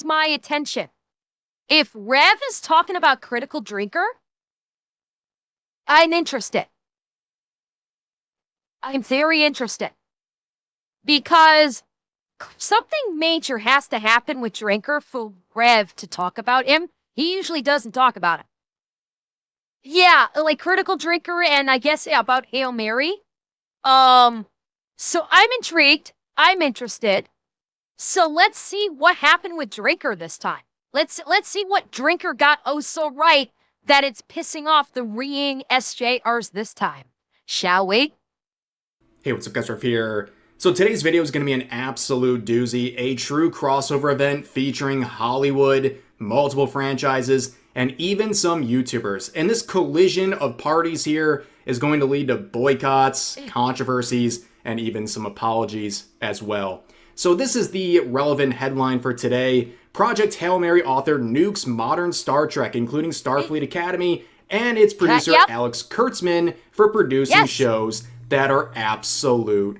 grabs my attention. If Rev is talking about critical drinker, I'm interested. I'm very interested. Because something major has to happen with Drinker for Rev to talk about him. He usually doesn't talk about it. Yeah, like critical drinker and I guess about Hail Mary. So I'm intrigued. I'm interested. So let's see what happened with Drinker this time. Let's see what Drinker got oh so right that it's pissing off the reeing SJRs this time. Shall we? Hey, what's up guys, Rev here. So today's video is going to be an absolute doozy, a true crossover event featuring Hollywood, multiple franchises, and even some YouTubers. And this collision of parties here is going to lead to boycotts, controversies, and even some apologies as well. So this is the relevant headline for today. Project Hail Mary author nukes modern Star Trek, including Starfleet Academy, and its producer Alex Kurtzman for producing shows that are absolute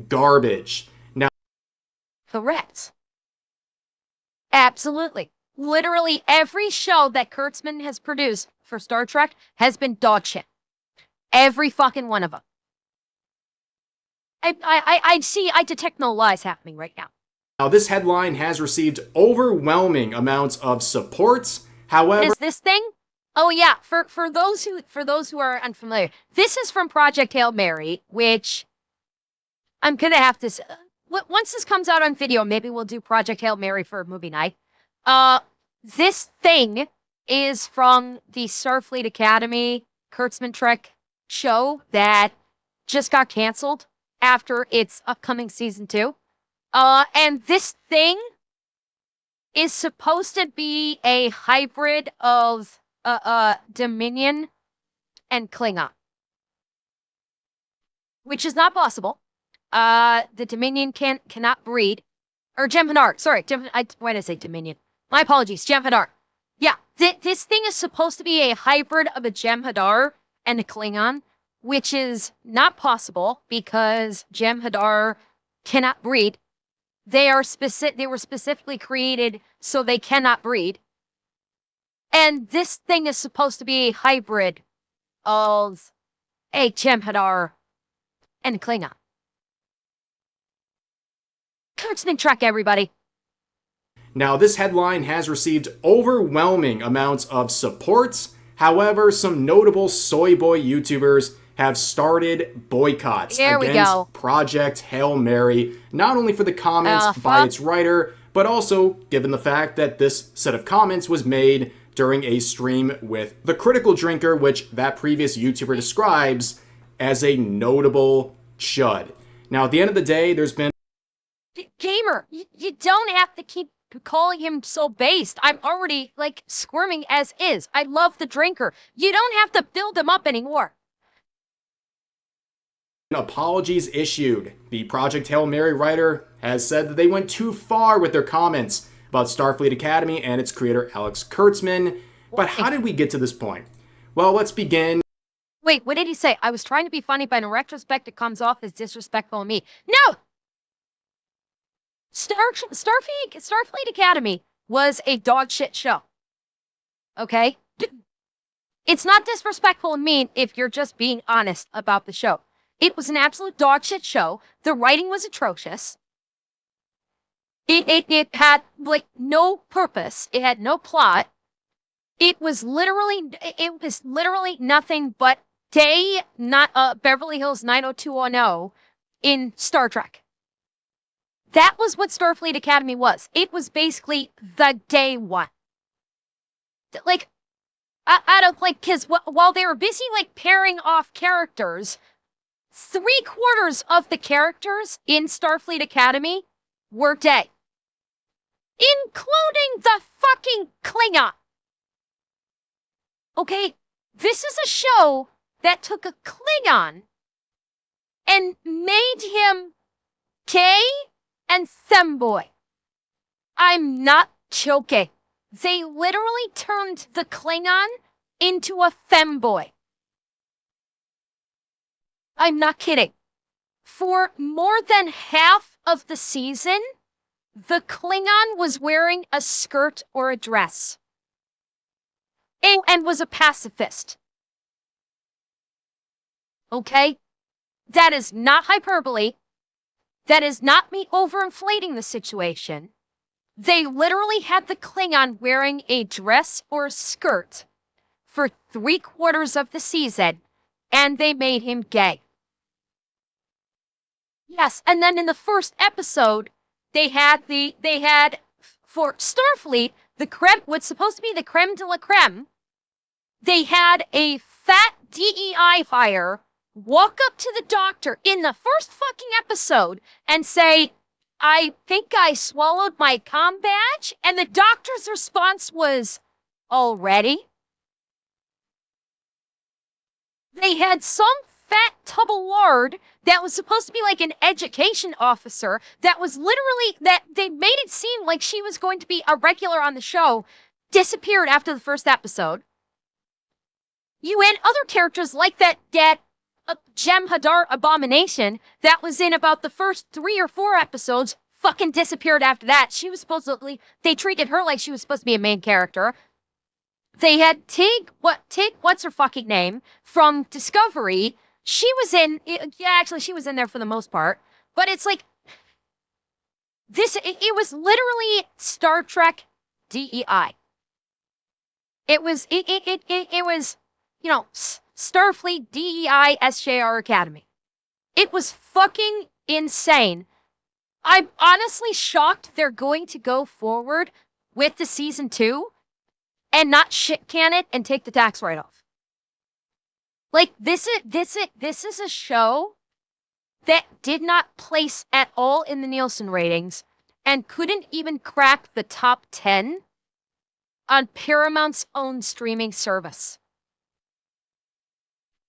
garbage. Now, correct. Absolutely. Literally every show that Kurtzman has produced for Star Trek has been dog shit. Every fucking one of them. I detect no lies happening right now. Now, this headline has received overwhelming amounts of support. However, what is this thing? Oh yeah, for those who are unfamiliar, this is from Project Hail Mary, which I'm gonna have to. Once this comes out on video, maybe we'll do Project Hail Mary for movie night. This thing is from the Starfleet Academy Kurtzman Trek show that just got canceled after its upcoming season 2. And this thing is supposed to be a hybrid of Dominion and Klingon, which is not possible. The Dominion cannot breed, or Jem'Hadar. Sorry, why did I say Dominion? My apologies, Jem'Hadar. Yeah, this thing is supposed to be a hybrid of a Jem'Hadar and a Klingon, which is not possible because Jem'Hadar cannot breed. They were specifically created so they cannot breed. And this thing is supposed to be a hybrid of a Jem'Hadar and a Klingon. Kurtzman Trek, everybody. Now, this headline has received overwhelming amounts of support. However, some notable soy boy YouTubers have started boycotts against Project Hail Mary, not only for the comments by its writer, but also given the fact that this set of comments was made during a stream with the Critical Drinker, which that previous YouTuber describes as a notable chud. Now, at the end of the day, there's been... Gamer, you don't have to keep calling him so based. I'm already, like, squirming as is. I love the Drinker. You don't have to build him up anymore. Apologies issued. The Project Hail Mary writer has said that they went too far with their comments about Starfleet Academy and its creator Alex Kurtzman. But how did we get to this point? Well, let's begin. Wait, what did he say? I was trying to be funny, but in retrospect, it comes off as disrespectful to me. No! Starfleet Academy was a dog shit show. Okay? It's not disrespectful to me if you're just being honest about the show. It was an absolute dog shit show. The writing was atrocious. It had, like, no purpose. It had no plot. It was literally nothing but Beverly Hills 90210 in Star Trek. That was what Starfleet Academy was. It was basically the day one. Like, because while they were busy, like, pairing off characters, 3/4 of the characters in Starfleet Academy were dead. Including the fucking Klingon. Okay, this is a show that took a Klingon and made him gay and femboy. I'm not joking. They literally turned the Klingon into a femboy. I'm not kidding. For more than half of the season, The Klingon was wearing a skirt or a dress and was a pacifist. Okay? That is not hyperbole. That is not me overinflating the situation. They literally had the Klingon wearing a dress or a skirt for 3/4 of the season, and they made him gay. Yes, and then in the first episode, they had for Starfleet, the creme, what's supposed to be the creme de la creme, they had a fat DEI hire walk up to the doctor in the first fucking episode and say, "I think I swallowed my comm badge," and the doctor's response was, "Already?" They had some fat tub of lard that was supposed to be like an education officer that was literally, that they made it seem like she was going to be a regular on the show, disappeared after the first episode. You had other characters like that Gem Hadar abomination that was in about the first 3 or 4 episodes, fucking disappeared after that. She was supposedly, they treated her like she was supposed to be a main character. They had what's her fucking name from Discovery. She was in, yeah, actually she was in there for the most part, but it's like, it was literally Star Trek DEI. It was, Starfleet DEI SJR Academy. It was fucking insane. I'm honestly shocked they're going to go forward with the season 2 and not shit can it and take the tax write-off. Like, this is a show that did not place at all in the Nielsen ratings and couldn't even crack the top 10 on Paramount's own streaming service.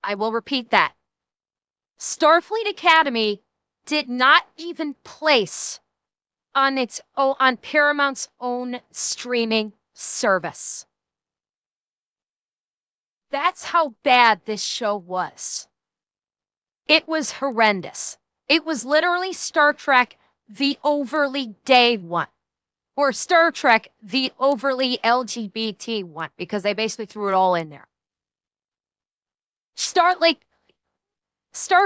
I will repeat that. Starfleet Academy did not even place on Paramount's own streaming service. That's how bad this show was. It was horrendous. It was literally Star Trek, the overly gay one. Or Star Trek, the overly LGBT one, because they basically threw it all in there. Star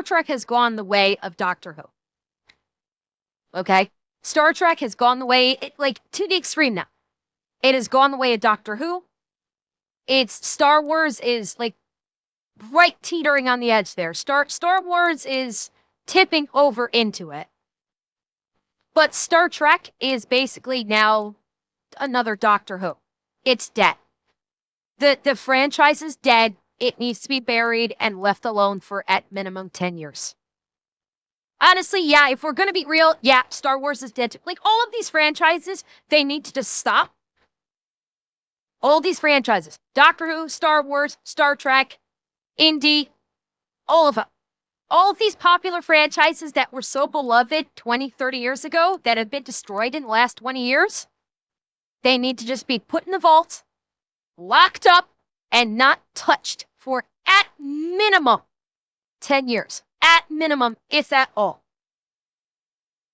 Trek has gone the way of Doctor Who. Okay? Star Trek has gone the way, to the extreme now. It has gone the way of Doctor Who. Star Wars is right teetering on the edge there. Star Wars is tipping over into it. But Star Trek is basically now another Doctor Who. It's dead. The franchise is dead. It needs to be buried and left alone for at minimum 10 years. Honestly, yeah, if we're going to be real, yeah, Star Wars is dead. All of these franchises, they need to just stop. All these franchises, Doctor Who, Star Wars, Star Trek, Indie, all of them. All of these popular franchises that were so beloved 20, 30 years ago that have been destroyed in the last 20 years, they need to just be put in the vault, locked up, and not touched for at minimum 10 years. At minimum, if at all.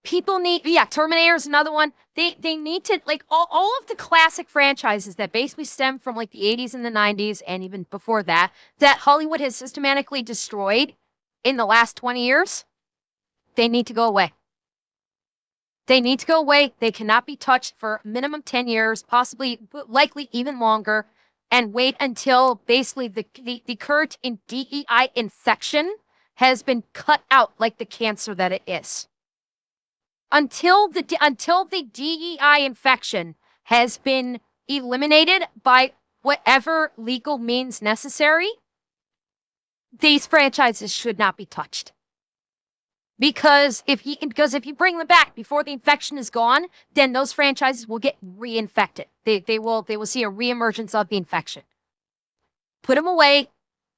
People need, Terminator is another one. They need to, all of the classic franchises that basically stem from the 80s and the 90s and even before that Hollywood has systematically destroyed in the last 20 years, they need to go away. They need to go away. They cannot be touched for minimum 10 years, possibly, likely even longer, and wait until basically the current DEI infection has been cut out like the cancer that it is. Until the DEI infection has been eliminated by whatever legal means necessary, these franchises should not be touched. Because if you bring them back before the infection is gone, then those franchises will get reinfected. They will see a reemergence of the infection. Put them away.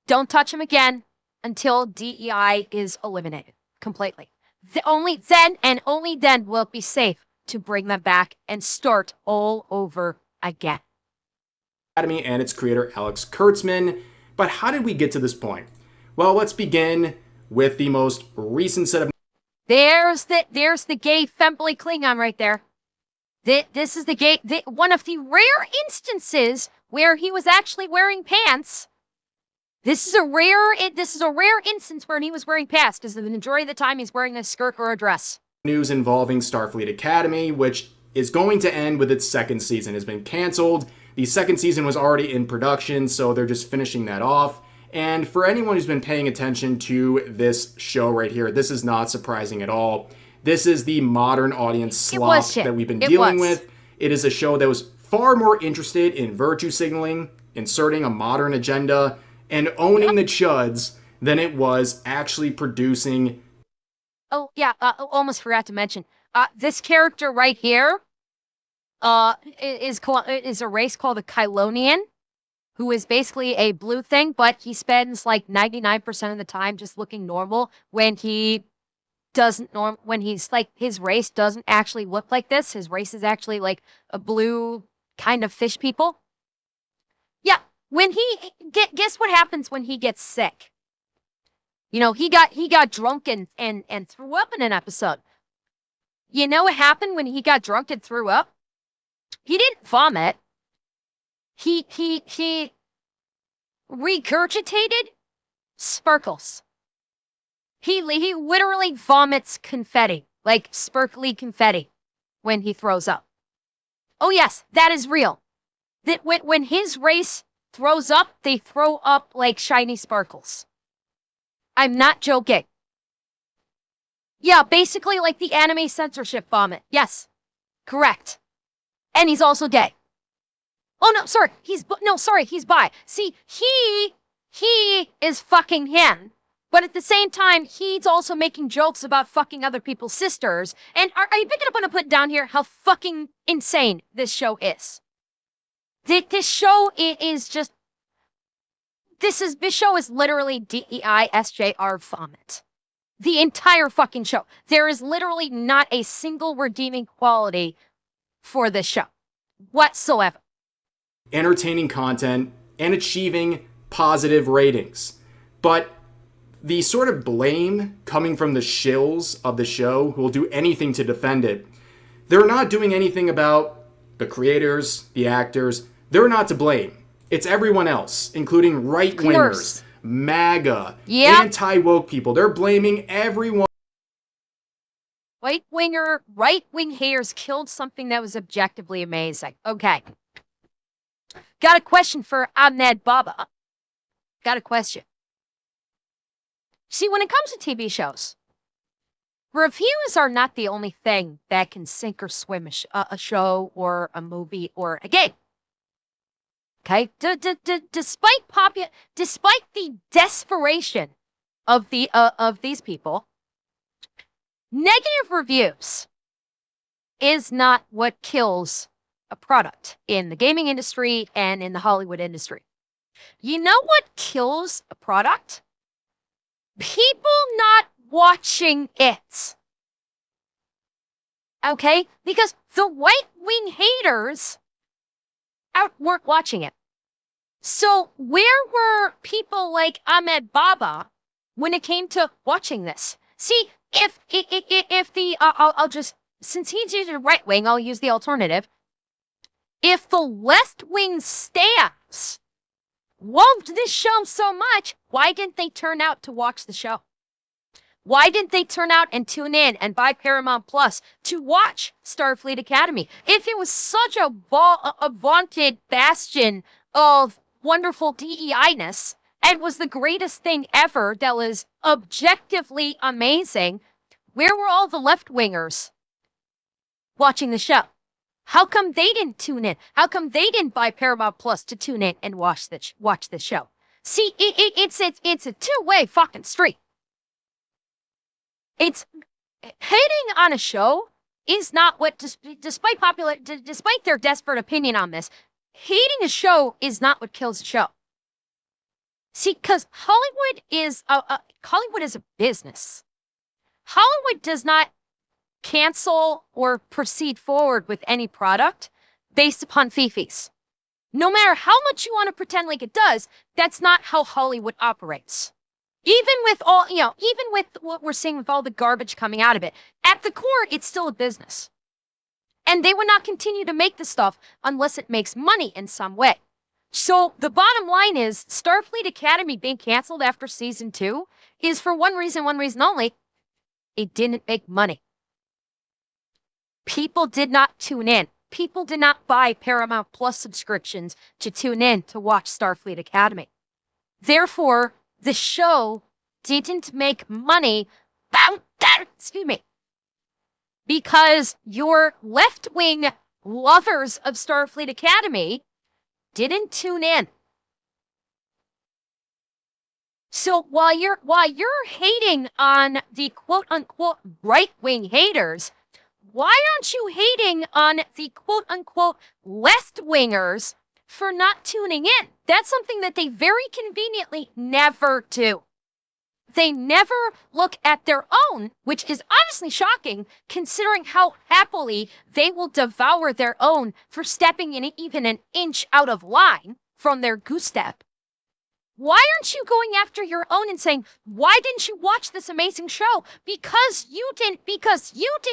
Don't touch them again until DEI is eliminated completely. Only then will it be safe to bring them back and start all over again. Academy and its creator Alex Kurtzman. But how did we get to this point? Well, let's begin with the most recent set of... There's the gay fembly Klingon right there. This is one of the rare instances where he was actually wearing pants. This is a rare instance where he was wearing pants, because the majority of the time he's wearing a skirt or a dress. News involving Starfleet Academy, which is going to end with its second season, has been canceled. The second season was already in production, so they're just finishing that off. And for anyone who's been paying attention to this show right here, this is not surprising at all. This is the modern audience slop that we've been dealing with. It is a show that was far more interested in virtue signaling, inserting a modern agenda, and owning the chuds than it was actually producing. Oh, yeah, almost forgot to mention. This character right here is a race called the Kylonian, who is basically a blue thing, but he spends like 99% of the time just looking normal when he when he's like, his race doesn't actually look like this. His race is actually like a blue kind of fish people. Yeah, when guess what happens when he gets sick? You know, he got drunk and threw up in an episode. You know what happened when he got drunk and threw up? He didn't vomit. He regurgitated sparkles. He literally vomits confetti, like sparkly confetti, when he throws up. Oh yes, that is real. That when his race throws up, they throw up like shiny sparkles. I'm not joking. Yeah, basically like the anime censorship vomit. Yes, correct. And he's also gay. Oh no, sorry, he's bi. See, he is fucking him. But at the same time, he's also making jokes about fucking other people's sisters. And are you picking up what I put down here? How fucking insane this show is. This show is just... This show is literally DEI SJR vomit. The entire fucking show. There is literally not a single redeeming quality for this show whatsoever. Entertaining content and achieving positive ratings. But the sort of blame coming from the shills of the show who will do anything to defend it, they're not doing anything about the creators, the actors. They're not to blame. It's everyone else, including right-wingers, MAGA, anti-woke people. They're blaming everyone. Right-wing haters killed something that was objectively amazing. Okay. Got a question for Ahmed Baba. Got a question. See, when it comes to TV shows, reviews are not the only thing that can sink or swim a show or a movie or a game. Okay? Despite the desperation of these people, negative reviews is not what kills a product in the gaming industry and in the Hollywood industry. You know what kills a product? People not watching it. Okay? Because the right-wing haters weren't watching it. So where were people like Ahmed Baba when it came to watching this? See, if the I'll just, since he's using right wing, I'll use the alternative. If the left wing staffs loved this show so much, why didn't they turn out to watch the show? Why didn't they turn out and tune in and buy Paramount Plus to watch Starfleet Academy? If it was such a vaunted bastion of wonderful DEI-ness and was the greatest thing ever that was objectively amazing, where were all the left-wingers watching the show? How come they didn't tune in? How come they didn't buy Paramount Plus to tune in and watch the show? See, it's a two-way fucking street. It's hating on a show is not what, despite their desperate opinion on this, hating a show is not what kills a show. See, because Hollywood is a business. Hollywood does not cancel or proceed forward with any product based upon fee-fees. No matter how much you want to pretend like it does, that's not how Hollywood operates. Even with even with what we're seeing with all the garbage coming out of it, at the core, it's still a business. And they would not continue to make the stuff unless it makes money in some way. So the bottom line is Starfleet Academy being canceled after season 2 is for one reason only. It didn't make money. People did not tune in. People did not buy Paramount Plus subscriptions to tune in to watch Starfleet Academy. Therefore, the show didn't make money. Excuse me. Because your left-wing lovers of Starfleet Academy didn't tune in. So while you're hating on the quote-unquote right-wing haters, why aren't you hating on the quote-unquote left-wingers for not tuning in? That's something that they very conveniently never do. They never look at their own, which is honestly shocking considering how happily they will devour their own for stepping in even an inch out of line from their goose step. Why aren't you going after your own and saying, why didn't you watch this amazing show? Because you did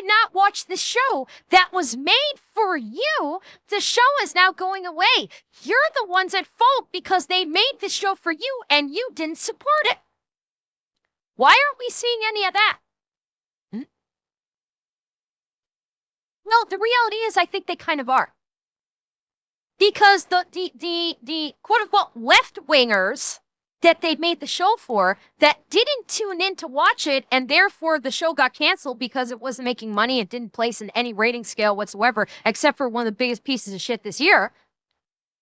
not watch the show that was made for you. The show is now going away. You're the ones at fault because they made the show for you and you didn't support it. Why aren't we seeing any of that? No, the reality is I think they kind of are. Because the quote-unquote left-wingers that they made the show for that didn't tune in to watch it, and therefore the show got canceled because it wasn't making money, it didn't place in any rating scale whatsoever, except for one of the biggest pieces of shit this year,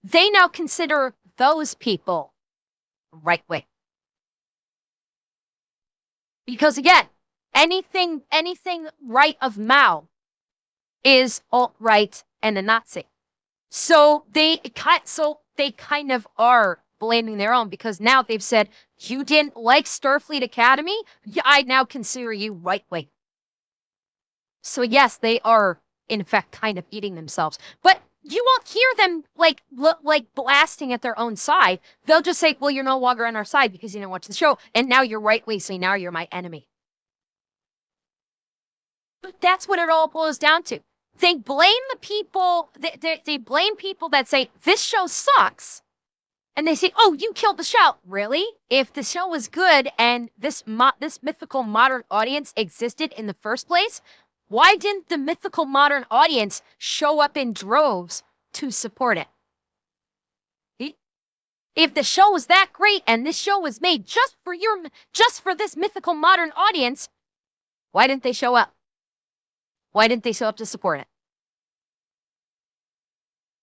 they now consider those people right-wing. Because again, anything right of Mao is alt-right and a Nazi. So they kind of are blaming their own because now they've said, you didn't like Starfleet Academy? I now consider you right-wing. So yes, they are, in fact, kind of eating themselves. But you won't hear them like blasting at their own side. They'll just say, well, you're no longer on our side because you didn't watch the show. And now you're right-wing, so now you're my enemy. But that's what it all boils down to. They blame the people, they blame people that say, this show sucks. And they say, oh, you killed the show. Really? If the show was good and this mythical modern audience existed in the first place, why didn't the mythical modern audience show up in droves to support it? If the show was that great and this show was made just for this mythical modern audience, why didn't they show up? Why didn't they show up to support it?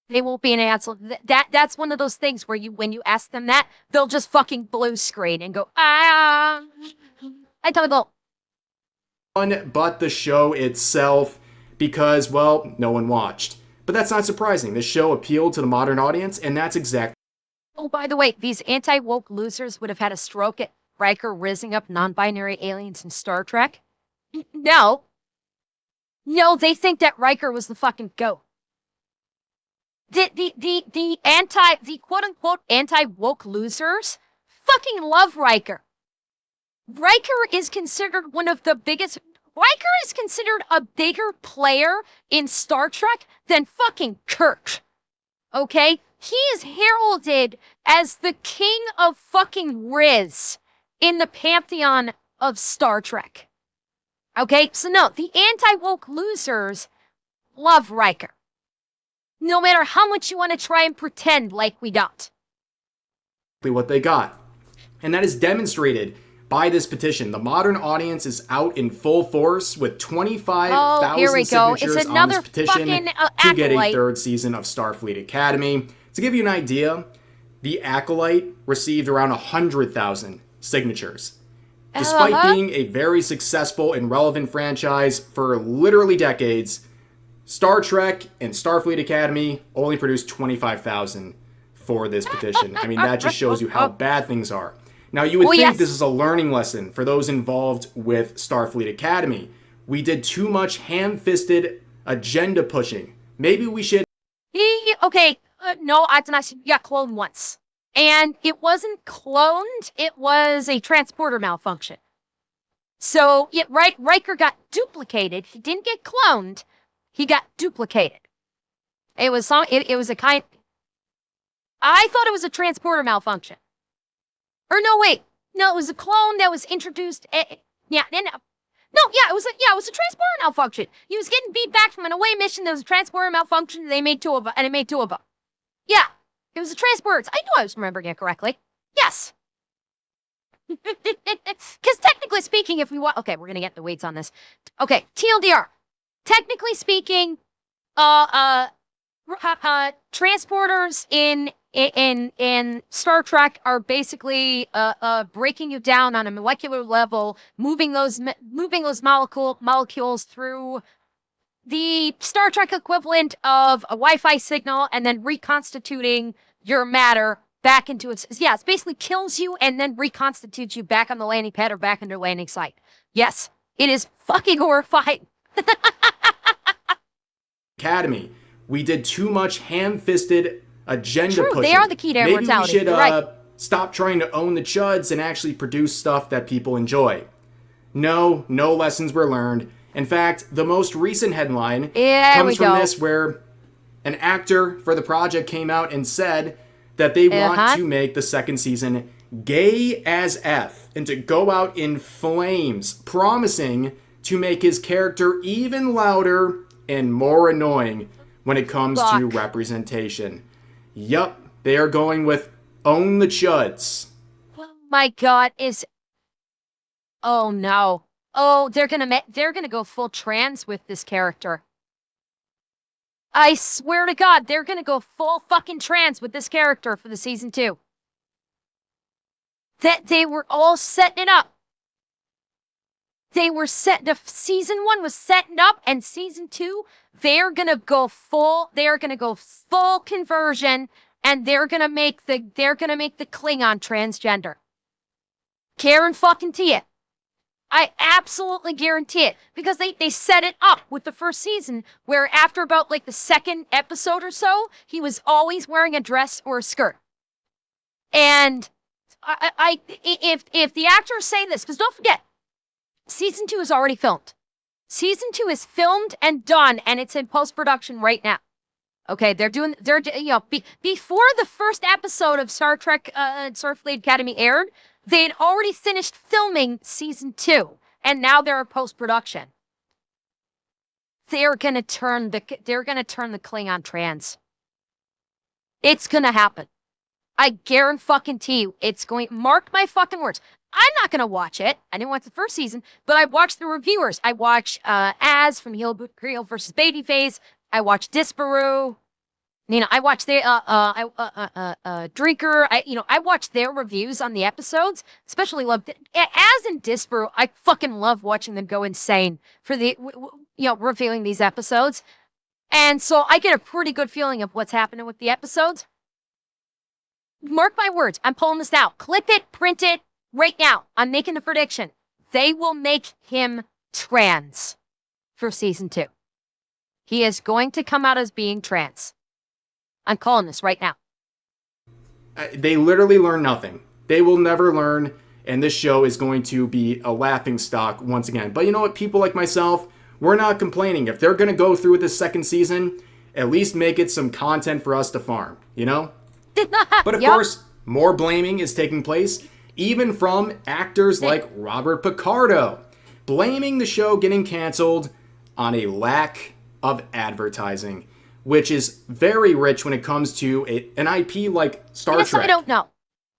They won't be an asshole. That's one of those things where when you ask them that, they'll just fucking blue screen and go, I don't know. But the show itself, because, well, no one watched. But that's not surprising. The show appealed to the modern audience, and that's exactly. Oh, by the way, these anti-woke losers would have had a stroke at Riker raising up non-binary aliens in Star Trek. No, they think that Riker was the fucking GOAT. The quote-unquote anti-woke losers fucking love Riker. Riker is considered a bigger player in Star Trek than fucking Kirk. Okay? He is heralded as the king of fucking Riz in the pantheon of Star Trek. Okay? So no, the anti-woke losers love Riker. No matter how much you want to try and pretend like we don't. What they got. And that is demonstrated by this petition. The modern audience is out in full force with 25,000 signatures on this petition to get a third season of Starfleet Academy. To give you an idea, the Acolyte received around 100,000 signatures. Despite being a very successful and relevant franchise for literally decades, Star Trek and Starfleet Academy only produced 25,000 for this petition. I mean, that just shows you how bad things are. Now, you would think this is a learning lesson for those involved with Starfleet Academy. We did too much ham-fisted agenda pushing. Maybe we should... No, I did not. You got cloned once. And it wasn't cloned, it was a transporter malfunction. So, Riker got duplicated. He didn't get cloned. He got duplicated. It was a kind. I thought it was a transporter malfunction. Or no, wait. No, it was a clone that was introduced. Yeah, it was a transporter malfunction. He was getting beat back from an away mission. There was a transporter malfunction. And they made two of them, and it made two of them. Yeah, it was a transporter. I knew I was remembering it correctly. Yes. Because technically speaking, if we want, okay, we're gonna get the weights on this. Okay, TLDR. Technically speaking, transporters in Star Trek are basically breaking you down on a molecular level, moving those molecules through the Star Trek equivalent of a Wi-Fi signal, and then reconstituting your matter back into its. Yeah, it basically kills you and then reconstitutes you back on the landing pad or back on your landing site. Yes, it is fucking horrifying. Academy. We did too much ham-fisted agenda True, pushing. They are the key to immortality. Maybe we should stop trying to own the chuds and actually produce stuff that people enjoy. No lessons were learned. In fact, the most recent headline comes from this, where an actor for the project came out and said that they want to make the second season gay as F and to go out in flames, promising to make his character even louder and more annoying when it comes to representation. Yup, they are going with own the chuds. Oh my god, oh no. Oh, they're gonna go full trans with this character. I swear to God, they're gonna go full fucking trans with this character for the season 2. That they were all setting it up. The season 1 was setting up, and season 2, they're gonna go full conversion, and they're gonna make the Klingon transgender. Karen fucking T it. I absolutely guarantee it, because they set it up with the first season, where after about like the second episode or so, he was always wearing a dress or a skirt. And if the actors say this, because don't forget, season 2 is already filmed. Season 2 is filmed and done, and it's in post-production right now. Okay, before the first episode of Star Trek Starfleet Academy aired, they'd already finished filming season 2, and now they're in post-production. They're gonna turn the Klingon trans. It's gonna happen. I guarantee you, it's going. Mark my fucking words. I'm not gonna watch it. I didn't watch the first season, but I watched the reviewers. I watched Az from Heel versus Babyface. I watched Disparu. I watched the Drinker. I watched their reviews on the episodes. Especially loved it. Az and Disparu. I fucking love watching them go insane for the reviewing these episodes, and so I get a pretty good feeling of what's happening with the episodes. Mark my words. I'm pulling this out. Clip it. Print it. Right now, I'm making a prediction. They will make him trans for season 2. He is going to come out as being trans. I'm calling this right now. They literally learn nothing. They will never learn, and this show is going to be a laughingstock once again. But you know what? People like myself, we're not complaining. If they're going to go through with this second season, at least make it some content for us to farm, But of course, more blaming is taking place, even from actors like Robert Picardo, blaming the show getting canceled on a lack of advertising, which is very rich when it comes to an IP like Star Trek. I don't know.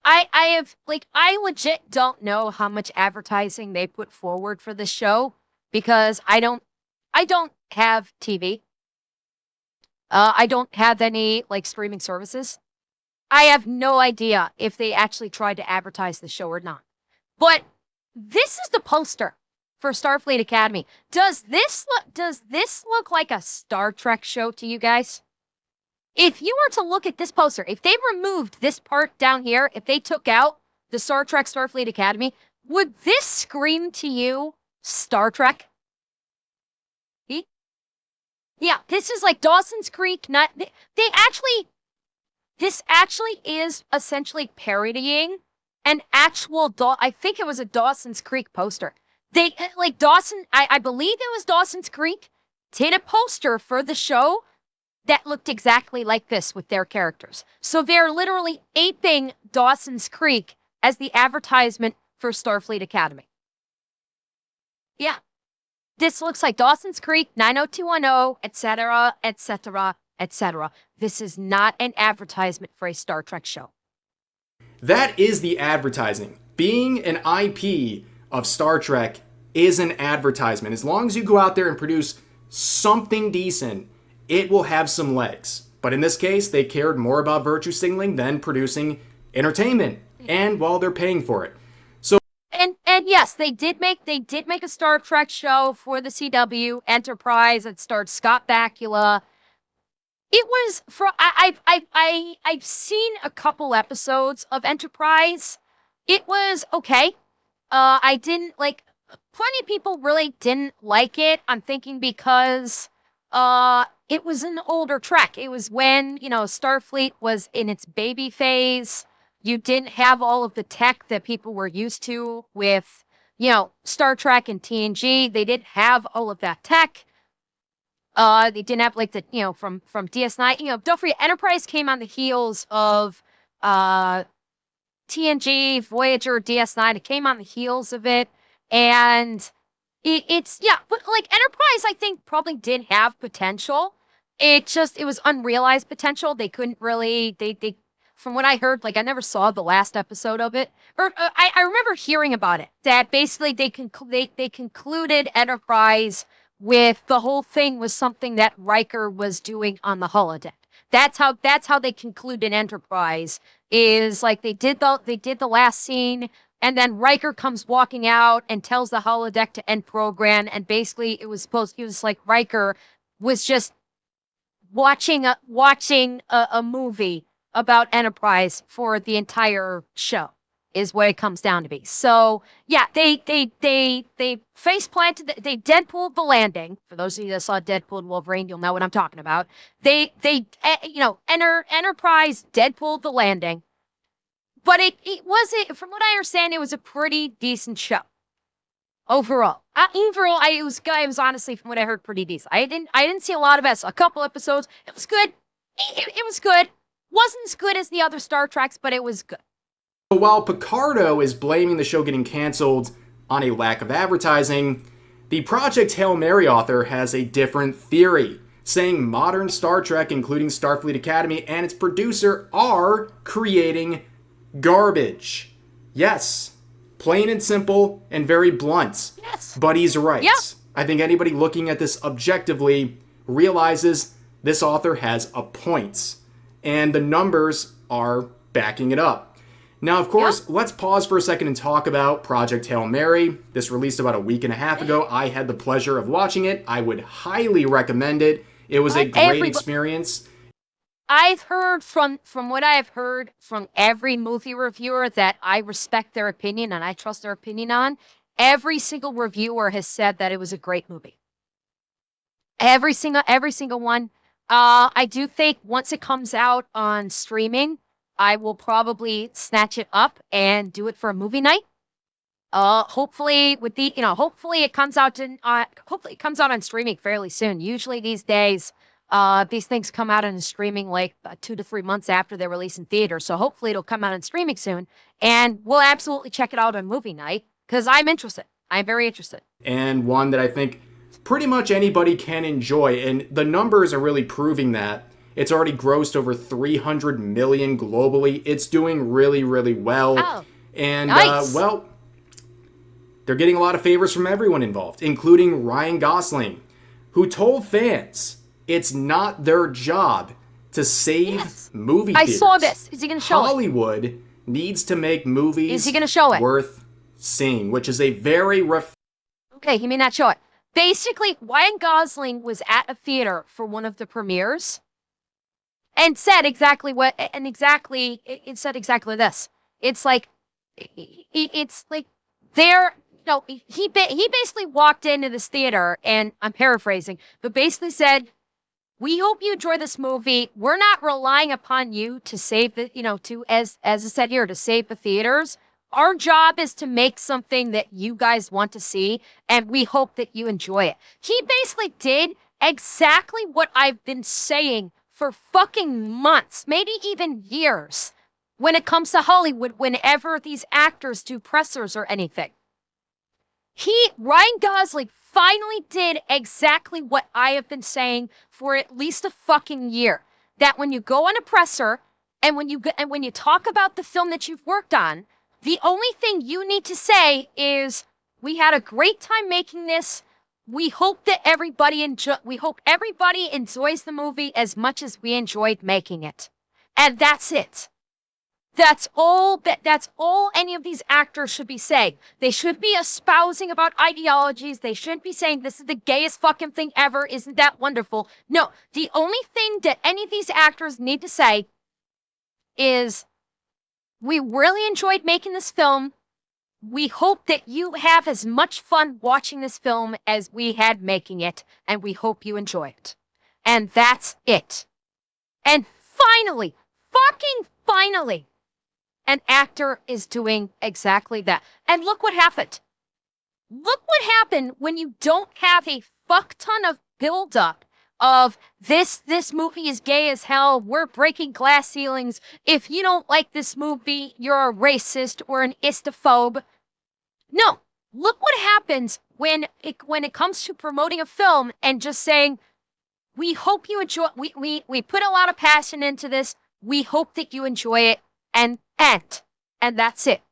I legit don't know how much advertising they put forward for this show, because I don't have TV. I don't have any streaming services. I have no idea if they actually tried to advertise the show or not. But this is the poster for Starfleet Academy. Does this look like a Star Trek show to you guys? If you were to look at this poster, if they removed this part down here, if they took out the Star Trek Starfleet Academy, would this scream to you Star Trek? Yeah, this is like Dawson's Creek. This actually is essentially parodying an actual I think it was a Dawson's Creek poster. They Dawson. I believe it was Dawson's Creek. did a poster for the show that looked exactly like this with their characters. So they're literally aping Dawson's Creek as the advertisement for Starfleet Academy. Yeah. This looks like Dawson's Creek, 90210, etc., etc., etc. This is not an advertisement for a Star Trek show. That is the advertising. Being an IP of Star Trek is an advertisement. As long as you go out there and produce something decent, it will have some legs. But in this case, they cared more about virtue signaling than producing entertainment. And well, they're paying for it. And yes, they did make a Star Trek show for the CW Enterprise that starred Scott Bakula. It was for I've seen a couple episodes of Enterprise. It was okay. I didn't like. Plenty of people really didn't like it. I'm thinking because it was an older Trek. It was when Starfleet was in its baby phase. You didn't have all of the tech that people were used to with, Star Trek and TNG. They didn't have all of that tech. They didn't have like the, from DS9. Don't forget, Enterprise came on the heels of TNG, Voyager, DS9. It came on the heels of it, and but like Enterprise, I think probably did have potential. It was unrealized potential. They couldn't really they from what I heard, like I never saw the last episode of it, or I remember hearing about it. That basically they concluded Enterprise with the whole thing was something that Riker was doing on the holodeck. That's how they concluded Enterprise. Is like they did the last scene, and then Riker comes walking out and tells the holodeck to end program, and basically it was like Riker was just watching a movie about Enterprise for the entire show is what it comes down to be. So yeah, they face planted, they Deadpooled the landing. For those of you that saw Deadpool and Wolverine, you'll know what I'm talking about. Enterprise Deadpooled the landing, but it was from what I understand, it was a pretty decent show overall. It was honestly, from what I heard, pretty decent. I didn't see a lot of it. A couple episodes. It was good. It was good. Wasn't as good as the other Star Treks, but it was good. So while Picardo is blaming the show getting canceled on a lack of advertising, the Project Hail Mary author has a different theory, saying modern Star Trek, including Starfleet Academy and its producer, are creating garbage. Yes, plain and simple and very blunt. Yes. But he's right. Yeah. I think anybody looking at this objectively realizes this author has a point. And the numbers are backing it up. Now, of course, let's pause for a second and talk about Project Hail Mary. This released about a week and a half ago. I had the pleasure of watching it. I would highly recommend it. It was a great experience. I've heard from what I've heard from every movie reviewer that I respect their opinion and I trust their opinion on. Every single reviewer has said that it was a great movie. Every single one. I do think once it comes out on streaming, I will probably snatch it up and do it for a movie night. Hopefully hopefully it comes out on streaming fairly soon. Usually these days, these things come out on streaming like 2 to 3 months after they're released in theater. So hopefully it'll come out on streaming soon, and we'll absolutely check it out on movie night because I'm interested. I'm very interested. And one that I think pretty much anybody can enjoy, and the numbers are really proving that. It's already grossed over 300 million globally. It's doing really, really well. Oh, and nice. They're getting a lot of favors from everyone involved, including Ryan Gosling, who told fans it's not their job to save movie theaters. I saw this. Is he going to show Hollywood needs to make movies Is he going to show it? worth seeing, which is a very Okay, he may not show it. Basically, Ryan Gosling was at a theater for one of the premieres and said exactly this. It's like there. No, he basically walked into this theater, and I'm paraphrasing, but basically said, "We hope you enjoy this movie. We're not relying upon you to save the, as I said here, to save the theaters. Our job is to make something that you guys want to see, and we hope that you enjoy it." He basically did exactly what I've been saying for fucking months, maybe even years, when it comes to Hollywood, whenever these actors do pressers or anything. Ryan Gosling finally did exactly what I have been saying for at least a fucking year. That when you go on a presser and when you talk about the film that you've worked on, the only thing you need to say is, "We had a great time making this. We hope everybody enjoys the movie as much as we enjoyed making it." And that's it. That's all any of these actors should be saying. They should be espousing about ideologies. They shouldn't be saying this is the gayest fucking thing ever. Isn't that wonderful? No, the only thing that any of these actors need to say is, "We really enjoyed making this film. We hope that you have as much fun watching this film as we had making it, and we hope you enjoy it." And that's it. And finally, fucking finally, an actor is doing exactly that. And look what happened. Look what happened when you don't have a fuck ton of buildup of this movie is gay as hell. We're breaking glass ceilings. If you don't like this movie, you're a racist or an istophobe. No. Look what happens when it comes to promoting a film and just saying, "We hope you enjoy, we put a lot of passion into this. We hope that you enjoy it." And that's it.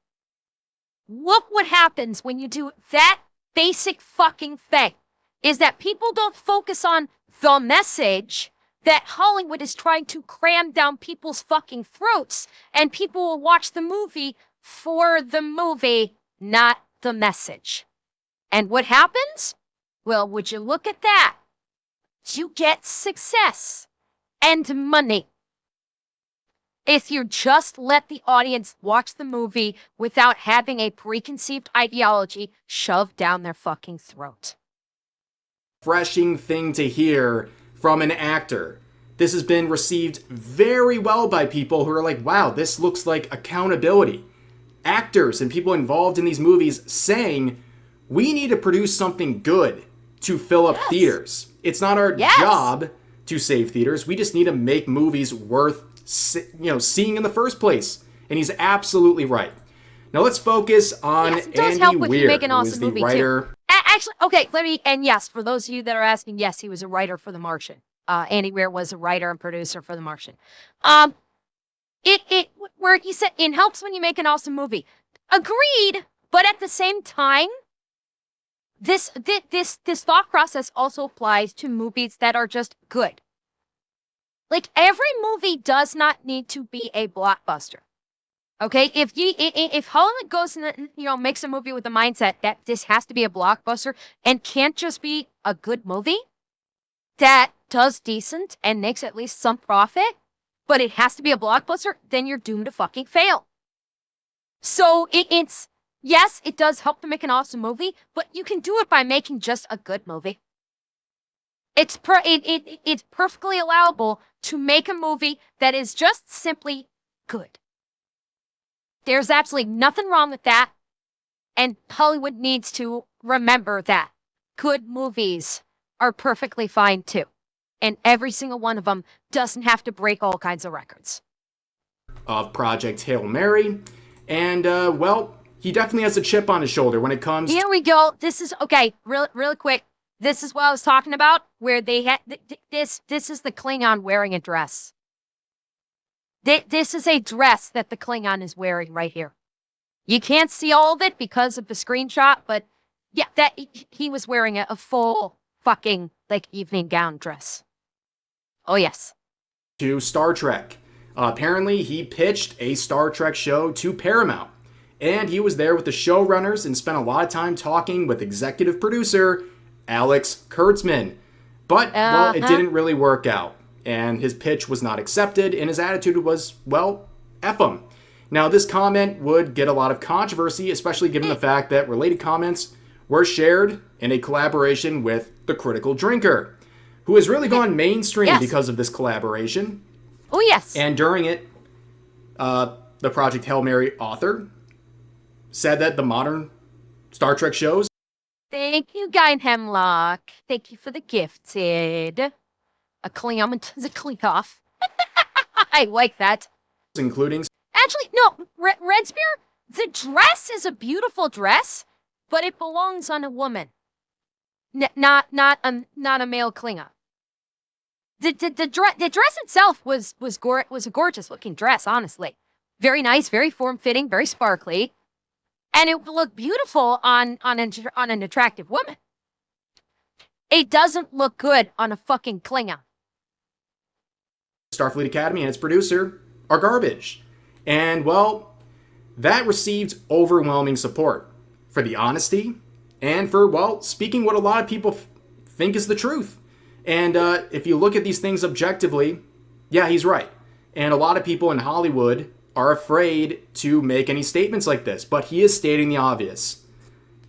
Look what happens when you do that basic fucking thing, is that people don't focus on the message that Hollywood is trying to cram down people's fucking throats, and people will watch the movie for the movie, not the message. And what happens? Well, would you look at that? You get success and money. If you just let the audience watch the movie without having a preconceived ideology shoved down their fucking throat. Refreshing thing to hear from an actor. This has been received very well by people who are like, wow, this looks like accountability. Actors and people involved in these movies saying, we need to produce something good to fill up theaters. It's not our job to save theaters. We just need to make movies worth seeing in the first place. And he's absolutely right. Now let's focus on Andy Weir, who is the writer. Actually, okay, and yes, for those of you that are asking, yes, he was a writer for The Martian. Andy Weir was a writer and producer for The Martian. Where he said, it helps when you make an awesome movie. Agreed, but at the same time, this thought process also applies to movies that are just good. Like, every movie does not need to be a blockbuster. Okay, if Hollywood goes and makes a movie with the mindset that this has to be a blockbuster and can't just be a good movie that does decent and makes at least some profit, but it has to be a blockbuster, then you're doomed to fucking fail. So it's yes, it does help to make an awesome movie, but you can do it by making just a good movie. It's perfectly allowable to make a movie that is just simply good. There's absolutely nothing wrong with that, and Hollywood needs to remember that. Good movies are perfectly fine too, and every single one of them doesn't have to break all kinds of records. Of Project Hail Mary, and he definitely has a chip on his shoulder when it comes. Here we go. This is okay. Really quick. This is what I was talking about, where they had this. This is the Klingon wearing a dress. This is a dress that the Klingon is wearing right here. You can't see all of it because of the screenshot, but yeah, that he was wearing a full fucking evening gown dress. Oh yes. To Star Trek. Apparently, he pitched a Star Trek show to Paramount, and he was there with the showrunners and spent a lot of time talking with executive producer Alex Kurtzman. But it didn't really work out. And his pitch was not accepted, and his attitude was, well, F him. Now, this comment would get a lot of controversy, especially given the fact that related comments were shared in a collaboration with The Critical Drinker, who has really gone mainstream because of this collaboration. Oh, yes. And during it, the Project Hail Mary author said that the modern Star Trek shows, they Thank you, Guy Hemlock. Thank you for the gifted. A Cleoment is a Cleoff. I like that. Including Actually, no, Red Spear, the dress is a beautiful dress, but it belongs on a woman. Not a male Klingon. The dress itself was a gorgeous looking dress, honestly. Very nice, very form fitting, very sparkly, and it would look beautiful on an attractive woman. It doesn't look good on a fucking Klingon. Starfleet Academy and its producer are garbage. And, well, that received overwhelming support for the honesty and for, well, speaking what a lot of people think is the truth. And if you look at these things objectively, yeah, he's right. And a lot of people in Hollywood are afraid to make any statements like this, but he is stating the obvious.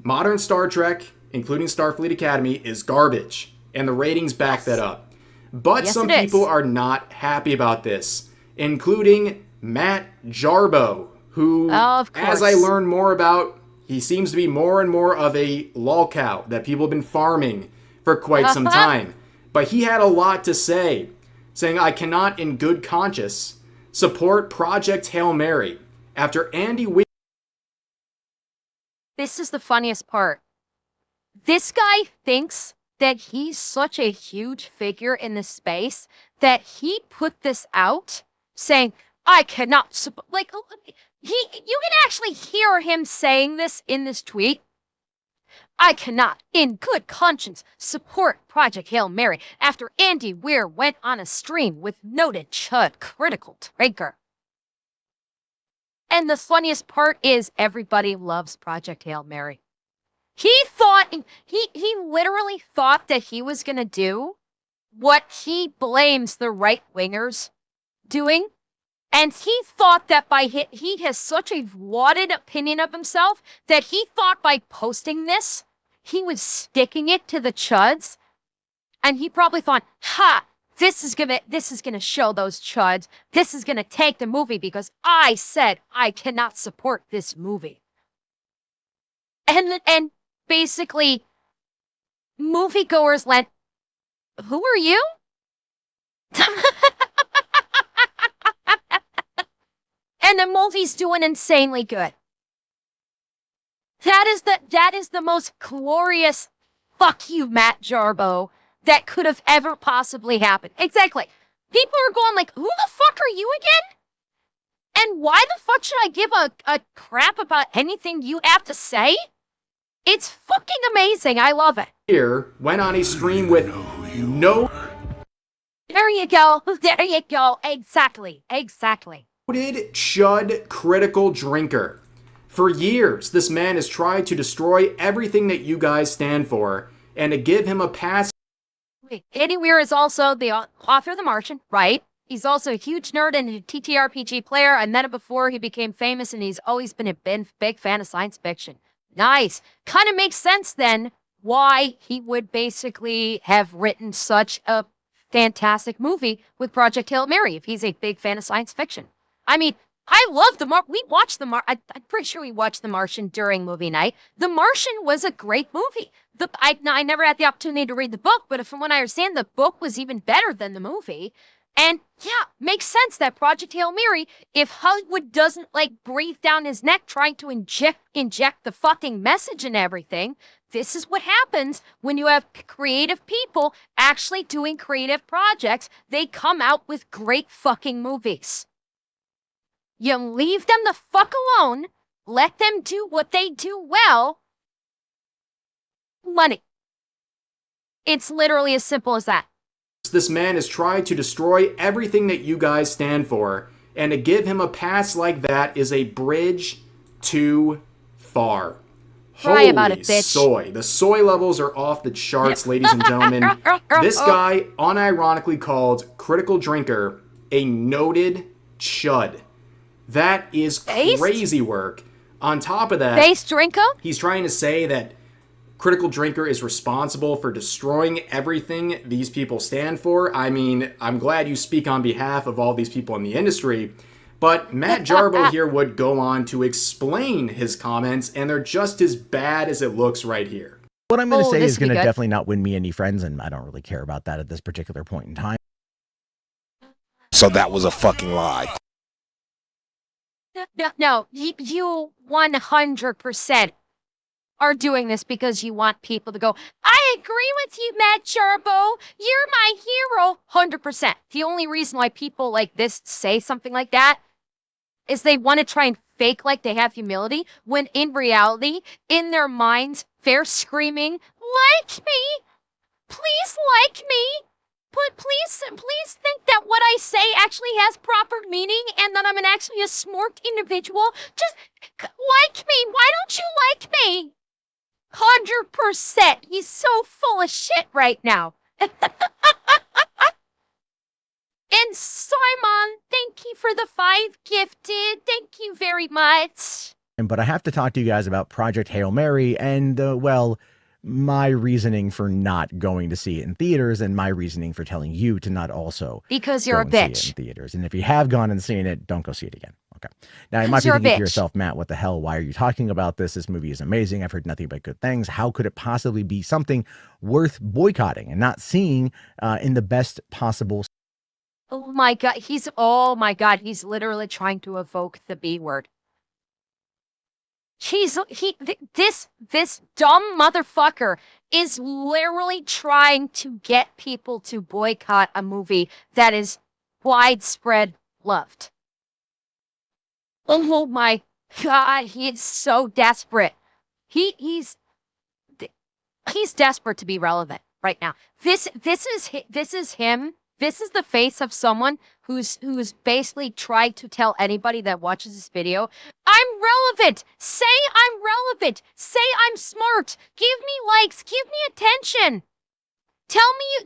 Modern Star Trek, including Starfleet Academy, is garbage, and the ratings back that up. But yes, some people are not happy about this, including Matt Jarbo, who, as I learn more about, he seems to be more and more of a lolcow that people have been farming for quite some time. But he had a lot to say, saying, I cannot in good conscience support Project Hail Mary after Andy Weir. This is the funniest part. This guy thinks that he's such a huge figure in this space that he put this out saying, I cannot support, like, you can actually hear him saying this in this tweet. I cannot, in good conscience, support Project Hail Mary after Andy Weir went on a stream with noted chud critical Riker. And the funniest part is everybody loves Project Hail Mary. He literally thought that he was going to do what he blames the right-wingers doing. And he thought that he has such a lauded opinion of himself that he thought by posting this, he was sticking it to the chuds. And he probably thought, ha, this is gonna show those chuds. This is gonna take the movie because I said I cannot support this movie. And basically, moviegoers went, who are you? And the movie's doing insanely good. That is the most glorious fuck you, Matt Jarbo, that could have ever possibly happened. Exactly. People are going like, who the fuck are you again? And why the fuck should I give a crap about anything you have to say? It's fucking amazing. I love it. Here went on a stream with no. There you go. There you go. Exactly. Noted chud critical drinker. For years, this man has tried to destroy everything that you guys stand for, and to give him a pass. Wait, Andy Weir is also the author of The Martian, right? He's also a huge nerd and a TTRPG player. I met him before he became famous, and he's always been a big fan of science fiction. Nice. Kind of makes sense then why he would basically have written such a fantastic movie with Project Hail Mary if he's a big fan of science fiction. I mean, I love we watched I'm pretty sure we watched The Martian during movie night. The Martian was a great movie. I never had the opportunity to read the book, but from what I understand, the book was even better than the movie. And yeah, makes sense that Project Hail Mary, if Hollywood doesn't like breathe down his neck trying to inject the fucking message and everything, this is what happens when you have creative people actually doing creative projects. They come out with great fucking movies. You leave them the fuck alone, let them do what they do well. Money. It's literally as simple as that. This man has tried to destroy everything that you guys stand for, and to give him a pass like that is a bridge too far. Cry about it, bitch. Soy. The soy levels are off the charts, ladies and gentlemen. This guy unironically called Critical Drinker a noted chud. That is crazy work. On top of that, Face Drinker? He's trying to say that Critical Drinker is responsible for destroying everything these people stand for. I mean, I'm glad you speak on behalf of all these people in the industry, but Matt Jarbo here would go on to explain his comments, and they're just as bad as it looks right here. What I'm going to say this is would going be to good. definitely not win me any friends, and I don't really care about that at this particular point in time. So that was a fucking lie. No, you 100% are doing this because you want people to go, I agree with you, Matt Jarbo. You're my hero. 100%. The only reason why people like this say something like that is they want to try and fake like they have humility, when in reality, in their minds, they're screaming, like me, please like me. But please think that what I say actually has proper meaning and that I'm actually a smart individual. Just like me. Why don't you like me? 100%. He's so full of shit right now. And Simon, thank you for the 5 gifted. Thank you very much. But I have to talk to you guys about Project Hail Mary and, well, my reasoning for not going to see it in theaters and my reasoning for telling you to not also because you're a go and see it bitch. in theaters. And if you have gone and seen it, don't go see it again. Okay. Now, you might be you're a thinking to bitch. yourself, Matt, what the hell? Why are you talking about this? This movie is amazing. I've heard nothing but good things. How could it possibly be something worth boycotting and not seeing in the best possible? Oh my God, he's literally trying to evoke the B word. This dumb motherfucker is literally trying to get people to boycott a movie that is widespread loved. Oh my God, he is so desperate. He's desperate to be relevant right now. This is him. This is the face of someone who's basically tried to tell anybody that watches this video, I'm relevant. Say I'm relevant. Say I'm smart. Give me likes. Give me attention. Tell me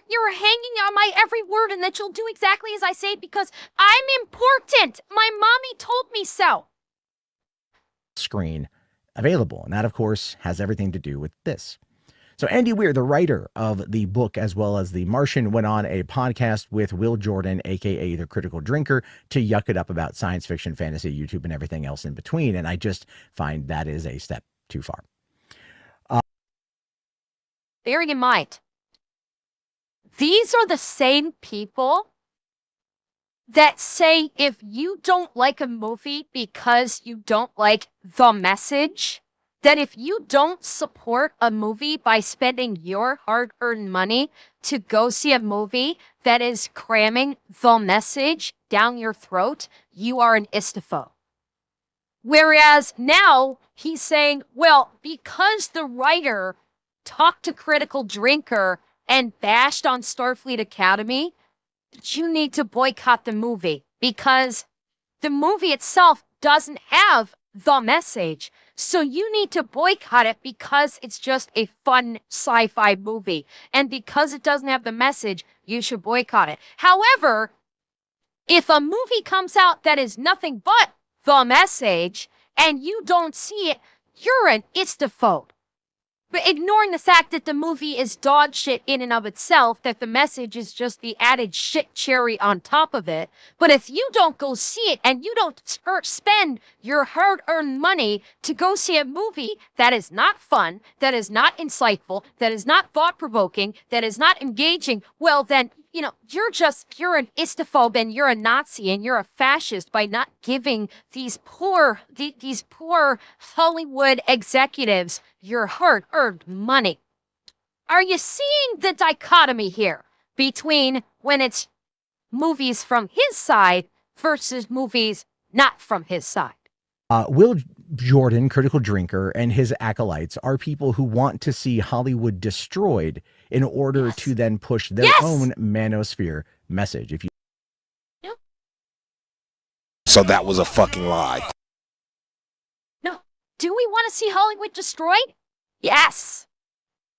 you're hanging on my every word and that you'll do exactly as I say because I'm important. My mommy told me so. Screen available. And that, of course, has everything to do with this. So Andy Weir, the writer of the book as well as The Martian, went on a podcast with Will Jordan, a.k.a. The Critical Drinker, to yuck it up about science fiction, fantasy, YouTube, and everything else in between. And I just find that is a step too far. Bearing in mind, these are the same people that say if you don't like a movie because you don't like the message, that if you don't support a movie by spending your hard-earned money to go see a movie that is cramming the message down your throat, you are an istifo. Whereas now he's saying, well, because the writer talked to Critical Drinker and bashed on Starfleet Academy, you need to boycott the movie because the movie itself doesn't have the message. So you need to boycott it because it's just a fun sci-fi movie. And because it doesn't have the message, you should boycott it. However, if a movie comes out that is nothing but the message and you don't see it, you're an istaphobe. But ignoring the fact that the movie is dog shit in and of itself, that the message is just the added shit cherry on top of it. But if you don't go see it and you don't spend your hard-earned money to go see a movie that is not fun, that is not insightful, that is not thought-provoking, that is not engaging, well then, you know, you're an istaphobe and you're a Nazi and you're a fascist by not giving these poor Hollywood executives your hard-earned money. Are you seeing the dichotomy here between when it's movies from his side versus movies not from his side? Will Jordan, Critical Drinker, and his acolytes are people who want to see Hollywood destroyed in order to then push their own manosphere message. If you So that was a fucking lie. No. Do we want to see Hollywood destroyed? Yes.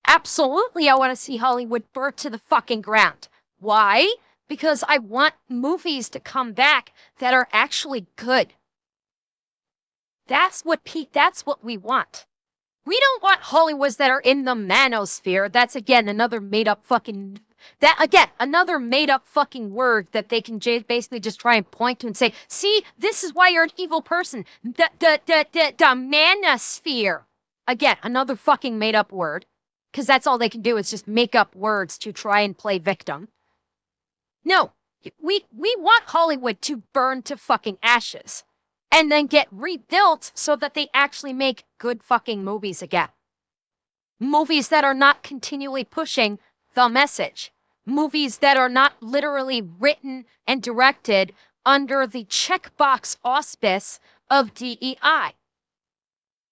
Absolutely, I want to see Hollywood burnt to the fucking ground. Why? Because I want movies to come back that are actually good. That's what we want. We don't want Hollywoods that are in the manosphere. That's again another made-up fucking word that they can basically just try and point to and say, see, this is why you're an evil person. The manosphere. Again, another fucking made up word, because that's all they can do is just make up words to try and play victim. No, we want Hollywood to burn to fucking ashes and then get rebuilt so that they actually make good fucking movies again. Movies that are not continually pushing the message. Movies that are not literally written and directed under the checkbox auspice of DEI.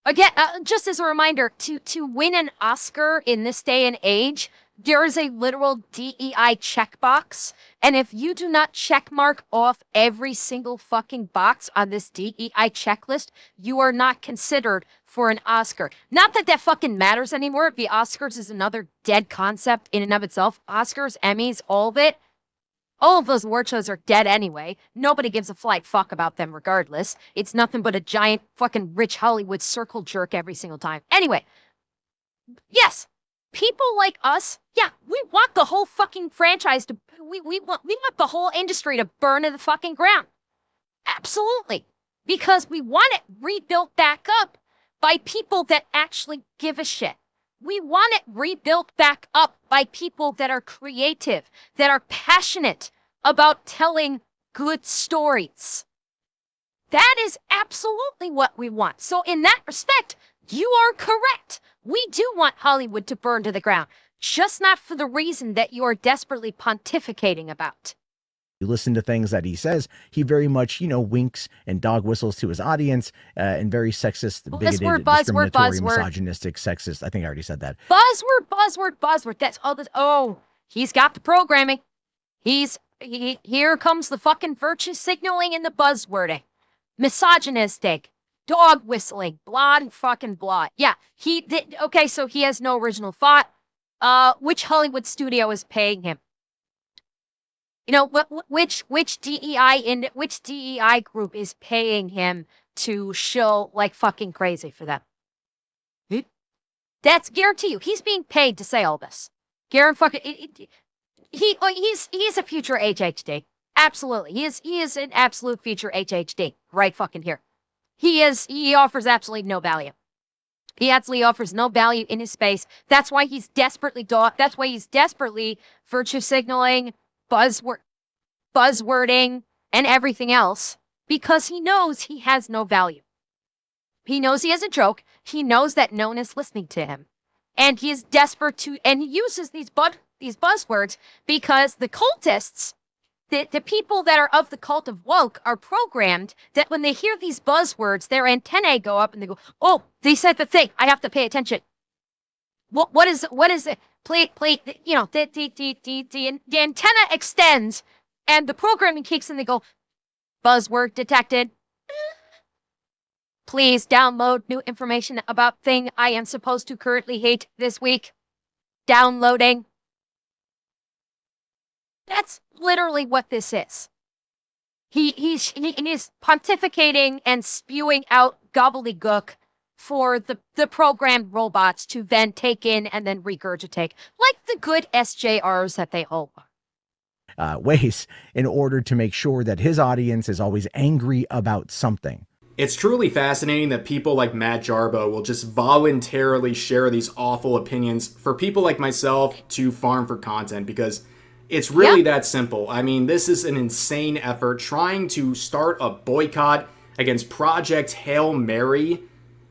Again, just as a reminder, to win an Oscar in this day and age, there is a literal DEI checkbox. And if you do not checkmark off every single fucking box on this DEI checklist, you are not considered for an Oscar. Not that that fucking matters anymore. The Oscars is another dead concept in and of itself. Oscars, Emmys, all of it. All of those award shows are dead anyway. Nobody gives a flying fuck about them regardless. It's nothing but a giant fucking rich Hollywood circle jerk every single time. Anyway, yes, people like us, yeah, we want the whole fucking franchise to, we want the whole industry to burn to the fucking ground. Absolutely. Because we want it rebuilt back up by people that actually give a shit. We want it rebuilt back up by people that are creative, that are passionate about telling good stories. That is absolutely what we want. So in that respect, you are correct. We do want Hollywood to burn to the ground, just not for the reason that you are desperately pontificating about. You listen to things that he says, he very much, winks and dog whistles to his audience and very sexist, bigoted, discriminatory, misogynistic, sexist. I think I already said that. Buzzword. That's all this. Oh, he's got the programming. Here comes the fucking virtue signaling and the buzzwording. Misogynistic, dog whistling, blah and fucking blah. Yeah, he did. Okay, so he has no original thought. Which Hollywood studio is paying him? Which DEI group is paying him to shill like fucking crazy for them? That's guarantee you. He's being paid to say all this. He's a future HHD. Absolutely. He is an absolute future HHD. Right fucking here. He offers absolutely no value. He actually offers no value in his space. That's why he's desperately virtue signaling, buzzwording, and everything else, because he knows he has no value. He knows he has a joke. He knows that no one is listening to him. And he is desperate to, and he uses these buzzwords because the cultists, the people that are of the cult of woke are programmed that when they hear these buzzwords, their antennae go up and they go, oh, they said the thing. I have to pay attention. What is it? Play, the antenna extends and the programming kicks in. They go, buzzword detected. Please download new information about thing I am supposed to currently hate this week. Downloading. That's literally what this is. He's pontificating and spewing out gobbledygook for the programmed robots to then take in and then regurgitate, like the good SJRs that they all are. Ways in order to make sure that his audience is always angry about something. It's truly fascinating that people like Matt Jarbo will just voluntarily share these awful opinions for people like myself to farm for content, because it's really that simple. I mean, this is an insane effort trying to start a boycott against Project Hail Mary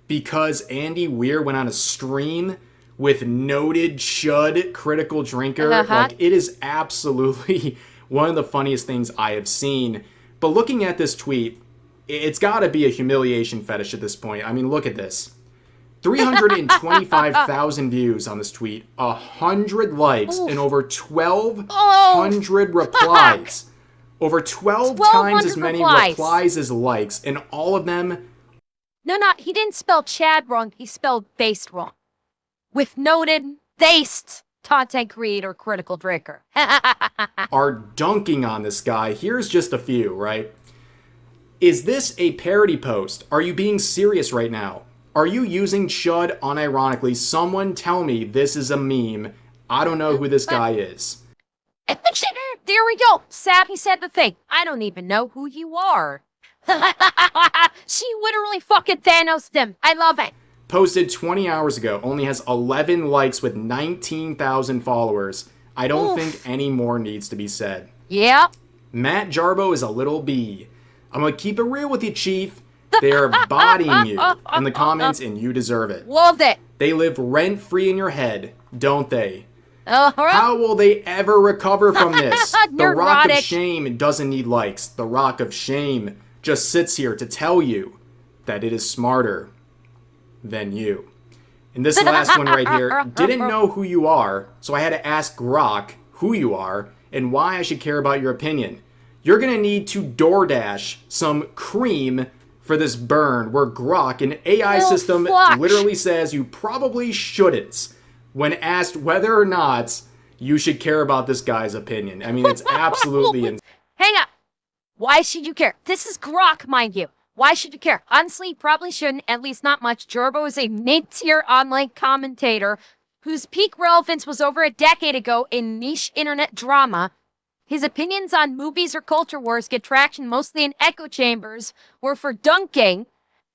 because Andy Weir went on a stream with noted chud critical drinker. Like, it is absolutely one of the funniest things I have seen. But looking at this tweet, it's got to be a humiliation fetish at this point. I mean, look at this. 325,000 views on this tweet, 100 likes, and over 1,200 replies. Over 12 times as many replies as likes, and all of them... No, he didn't spell Chad wrong. He spelled based wrong. With noted based content creator critical drinker. are dunking on this guy. Here's just a few, right? Is this a parody post? Are you being serious right now? Are you using chud unironically? Someone tell me this is a meme. I don't know who this guy is. There we go. Savvy said the thing. I don't even know who you are. She literally fucking Thanos them. I love it. Posted 20 hours ago, only has 11 likes with 19,000 followers. I don't think any more needs to be said. Yeah. Matt Jarbo is a little bee. I'm gonna keep it real with you, Chief. They are bodying you in the comments, and you deserve it. Loved it. They live rent-free in your head, don't they? Right. How will they ever recover from this? The Rock of Neurotic. Shame doesn't need likes. The Rock of Shame just sits here to tell you that it is smarter than you. And this last one right here, didn't know who you are, so I had to ask Grok who you are and why I should care about your opinion. You're gonna need to DoorDash some cream for this burn, where Grok, an AI system, literally says you probably shouldn't when asked whether or not you should care about this guy's opinion. I mean, it's absolutely insane. Hang on. Why should you care? This is Grok, mind you. Why should you care? Honestly, probably shouldn't, at least not much. Jarbo is a mid-tier online commentator whose peak relevance was over a decade ago in niche internet drama. His opinions on movies or culture wars get traction mostly in echo chambers or for dunking,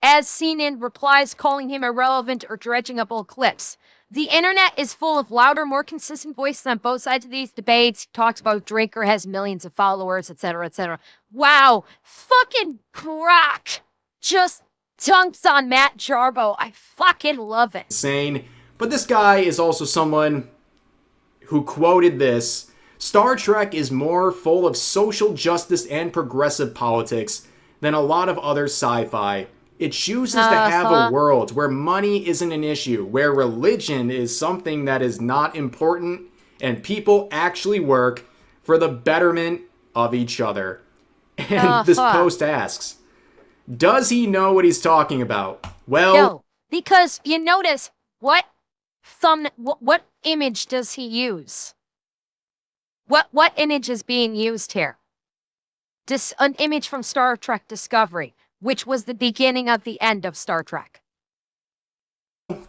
as seen in replies calling him irrelevant or dredging up old clips. The internet is full of louder, more consistent voices on both sides of these debates. He talks about Draker has millions of followers, etc., etc. Wow, fucking Grok just dunks on Matt Jarbo. I fucking love it. Insane. But this guy is also someone who quoted this: Star Trek is more full of social justice and progressive politics than a lot of other sci-fi. It chooses to have a world where money isn't an issue, where religion is something that is not important, and people actually work for the betterment of each other. And this post asks, does he know what he's talking about? Well, no, because you notice what image does he use? What image is being used here? An image from Star Trek Discovery, which was the beginning of the end of Star Trek.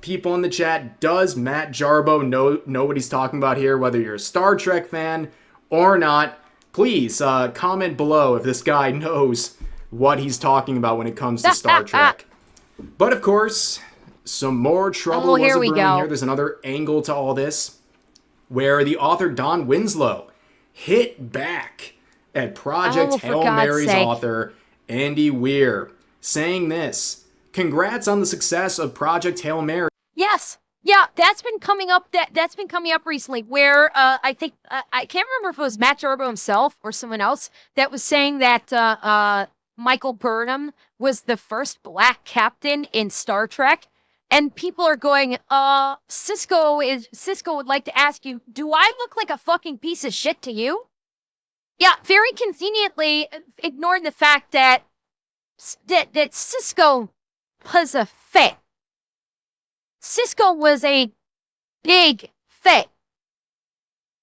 People in the chat, does Matt Jarbo know what he's talking about here? Whether you're a Star Trek fan or not, please comment below if this guy knows what he's talking about when it comes to Star Trek. But of course, some more trouble was brewing here. There's another angle to all this, where the author Don Winslow hit back at Project Hail Mary's author Andy Weir, saying this: congrats on the success of Project Hail Mary. Yes. Yeah, that's been coming up. That's been coming up recently. Where I think I can't remember if it was Matt Jarbo himself or someone else that was saying that Michael Burnham was the first black captain in Star Trek, and people are going, Cisco would like to ask you, do I look like a fucking piece of shit to you? Yeah, very conveniently ignoring the fact that Cisco was a fake. Cisco was a big fake.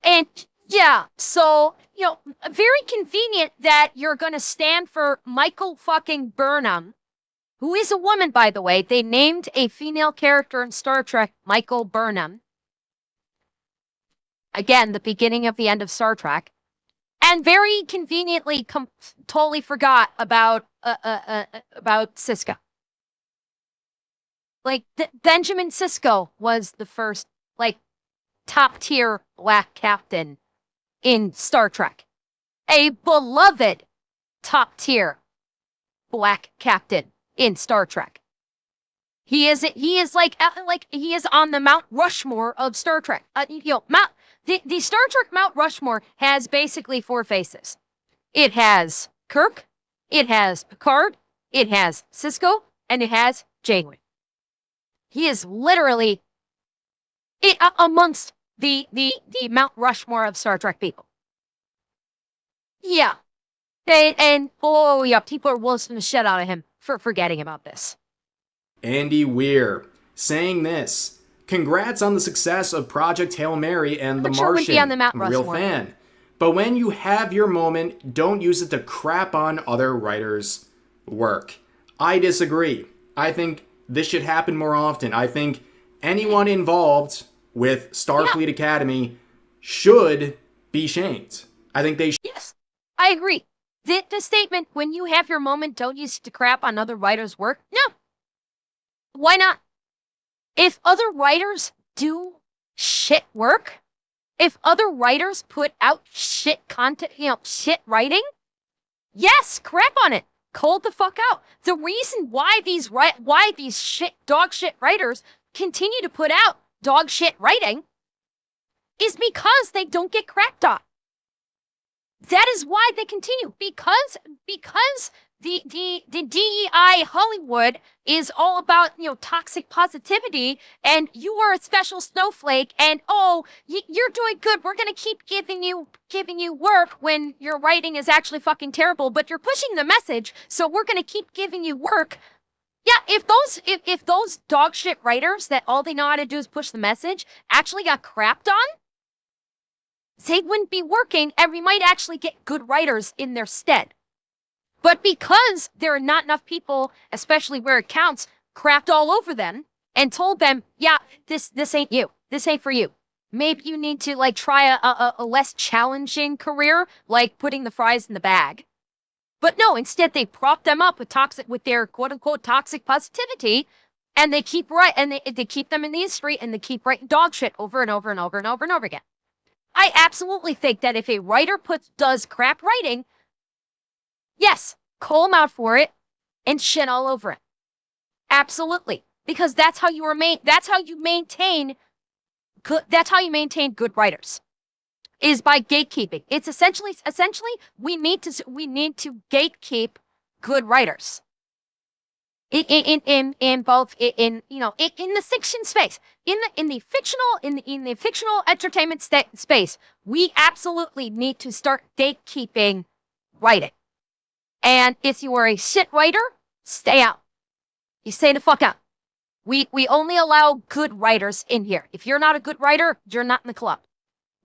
And yeah, so, you know, very convenient that you're going to stand for Michael fucking Burnham, who is a woman, by the way. They named a female character in Star Trek Michael Burnham. Again, the beginning of the end of Star Trek. And very conveniently totally forgot about Sisko. Like, Benjamin Sisko was the first, like, top-tier black captain in Star Trek. A beloved top-tier black captain in Star Trek. He is like he is on the Mount Rushmore of Star Trek. The Star Trek Mount Rushmore has basically four faces. It has Kirk, it has Picard, it has Sisko, and it has Janeway. He is literally amongst the Mount Rushmore of Star Trek people. Yeah. People are roasting the shit out of him for forgetting about this. Andy Weir saying this: congrats on the success of Project Hail Mary and The Martian. I'm a real fan. But when you have your moment, don't use it to crap on other writers' work. I disagree. I think this should happen more often. I think anyone involved with Starfleet Academy should be shamed. I think they should. Yes, I agree. The statement, when you have your moment, don't use it to crap on other writers' work. No. Why not? If other writers do shit work, if other writers put out shit content, shit writing, yes, crap on it. Cold the fuck out. The reason why these dog shit writers continue to put out dog shit writing is because they don't get crapped on. That is why they continue. Because the DEI Hollywood is all about, toxic positivity, and you are a special snowflake, and you're doing good. We're gonna keep giving you work when your writing is actually fucking terrible, but you're pushing the message, so we're gonna keep giving you work. Yeah, if those dog shit writers that all they know how to do is push the message actually got crapped on, they wouldn't be working, and we might actually get good writers in their stead. But because there are not enough people, especially where it counts, crapped all over them and told them, yeah, this ain't you. This ain't for you. Maybe you need to try a less challenging career, like putting the fries in the bag. But no, instead they prop them up with their quote unquote toxic positivity, and they keep they keep them in the industry, and they keep writing dog shit over and over and over and over and over again. I absolutely think that if a writer does crap writing, yes, call them out for it and shit all over it. Absolutely. Because that's how you maintain good writers. Is by gatekeeping. It's essentially we need to gatekeep good writers. In both in the fiction space, in the fictional entertainment space, we absolutely need to start gatekeeping writing. And if you are a shit writer, stay out. You stay the fuck out. We only allow good writers in here. If you're not a good writer, you're not in the club.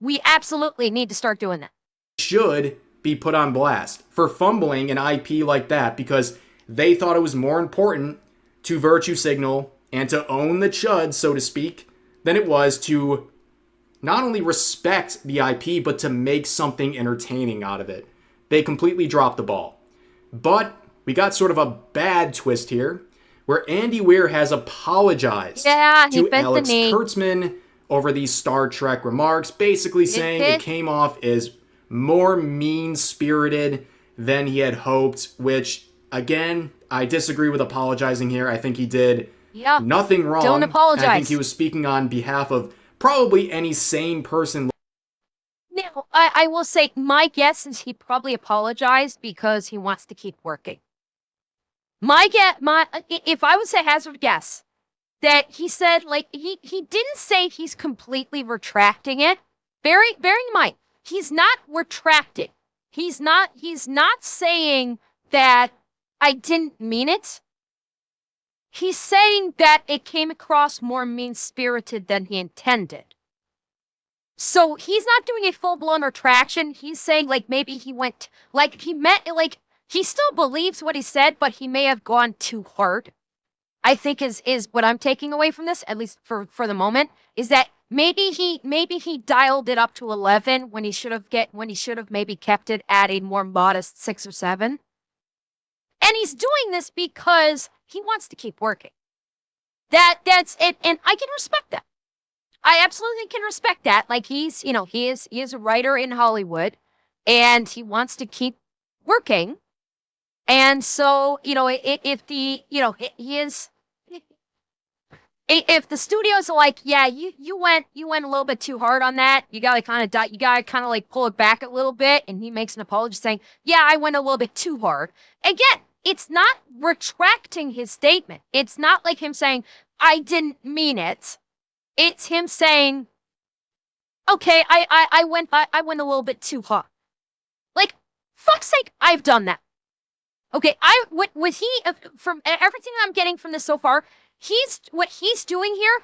We absolutely need to start doing that. Should be put on blast for fumbling an IP like that, because they thought it was more important to virtue signal and to own the chud, so to speak, than it was to not only respect the IP, but to make something entertaining out of it. They completely dropped the ball. But we got sort of a bad twist here, where Andy Weir has apologized to Alex Kurtzman over these Star Trek remarks, basically saying it came off as more mean-spirited than he had hoped, which, again, I disagree with apologizing here. I think he did nothing wrong. Don't apologize. I think he was speaking on behalf of probably any sane person. Now, I will say, my guess is he probably apologized because he wants to keep working. If I was to hazard a guess, that he said, he didn't say he's completely retracting it. Bearing in mind, he's not retracting. He's not saying that I didn't mean it. He's saying that it came across more mean-spirited than he intended. So he's not doing a full-blown retraction. He's saying, maybe he went, he still believes what he said, but he may have gone too hard. I think is what I'm taking away from this, at least for the moment, is that maybe he dialed it up to 11 when he should have maybe kept it at a more modest 6 or 7. And he's doing this because he wants to keep working. That's it, and I can respect that. I absolutely can respect that. He is a writer in Hollywood, and he wants to keep working. And so, if the studios are like, yeah, you went a little bit too hard on that. You gotta kind of pull it back a little bit. And he makes an apology saying, yeah, I went a little bit too hard. Again, it's not retracting his statement. It's not like him saying, I didn't mean it. It's him saying, okay, I went a little bit too hard. Fuck's sake, I've done that. Okay, from everything I'm getting from this so far, what he's doing here,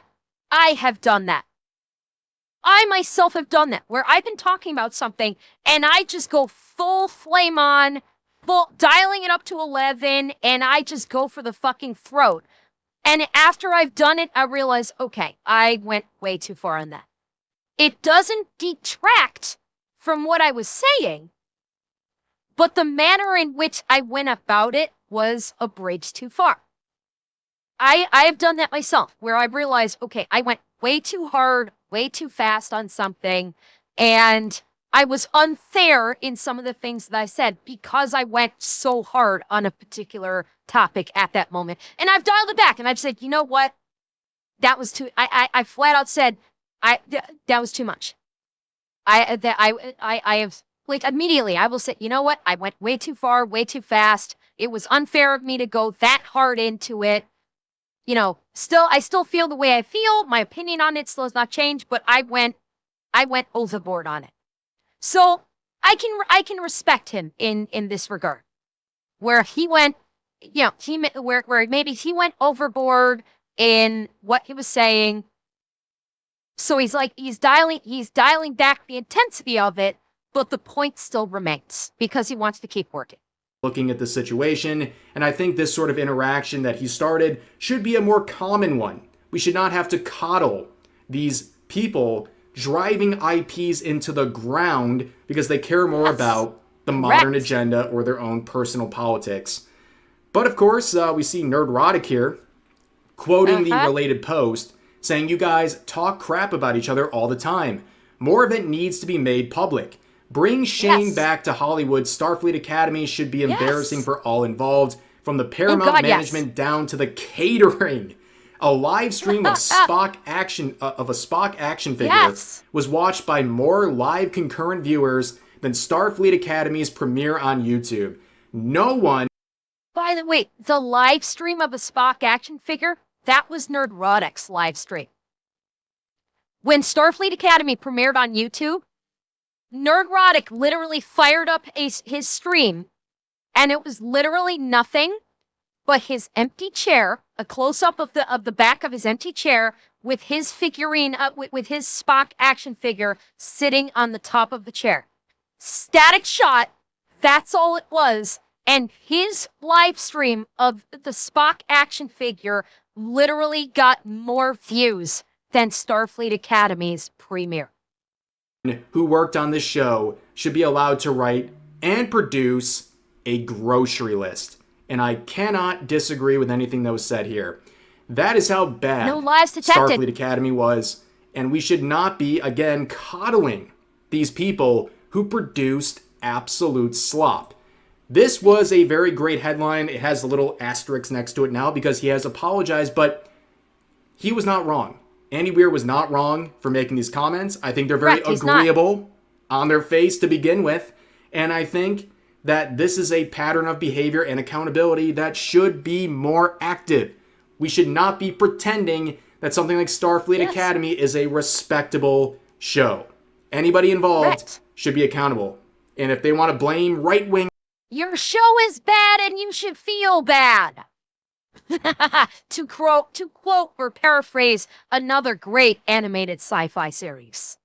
I have done that. I myself have done that, where I've been talking about something, and I just go full flame on, dialing it up to 11, and I just go for the fucking throat. And after I've done it, I realize, okay, I went way too far on that. It doesn't detract from what I was saying, but the manner in which I went about it was a bridge too far. I have done that myself, where I realized, okay, I went way too hard, way too fast on something, and I was unfair in some of the things that I said because I went so hard on a particular topic at that moment. And I've dialed it back and I've said, you know what? That was too, I flat out said, that was too much. I have, like, immediately I will say, you know what? I went way too far, way too fast. It was unfair of me to go that hard into it. You know, I still feel the way I feel. My opinion on it still has not changed, but I went overboard on it. So I can respect him in this regard, where he went, you know, where maybe he went overboard in what he was saying. So he's dialing back the intensity of it, but the point still remains because he wants to keep working. Looking at the situation, and I think this sort of interaction that he started should be a more common one. We should not have to coddle these people driving IPs into the ground because they care more about the modern agenda or their own personal politics. But of course, we see Nerdrotic here quoting the related post, saying, "You guys talk crap about each other all the time. More of it needs to be made public. Bring shame back to Hollywood. Starfleet Academy should be embarrassing for all involved, from the Paramount management down to the catering. A live stream of a Spock action figure was watched by more live concurrent viewers than Starfleet Academy's premiere on YouTube. No one..." By the way, the live stream of a Spock action figure, that was Nerdrotic's live stream. When Starfleet Academy premiered on YouTube, Nerdrotic literally fired up his stream, and it was literally nothing but his empty chair, a close-up of the back of his empty chair with his figurine, with his Spock action figure sitting on the top of the chair. Static shot, that's all it was, and his live stream of the Spock action figure literally got more views than Starfleet Academy's premiere. Who worked on this show should be allowed to write and produce a grocery list. And I cannot disagree with anything that was said here. That is how bad Starfleet Academy was, and we should not be, again, coddling these people who produced absolute slop. This was a very great headline. It has a little asterisk next to it now because he has apologized, but he was not wrong. Andy Weir was not wrong for making these comments. I think they're very agreeable on their face to begin with. And I think that this is a pattern of behavior and accountability that should be more active. We should not be pretending that something like Starfleet Academy is a respectable show. Anybody involved should be accountable. And if they want to blame right-wing... Your show is bad and you should feel bad. to quote or paraphrase another great animated sci-fi series.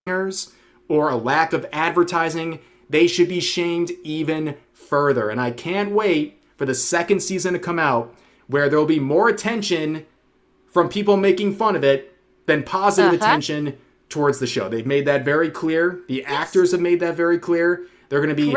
Or a lack of advertising, they should be shamed even further. And I can't wait for the second season to come out where there'll be more attention from people making fun of it than positive attention towards the show. They've made that very clear. The actors have made that very clear. They're going to be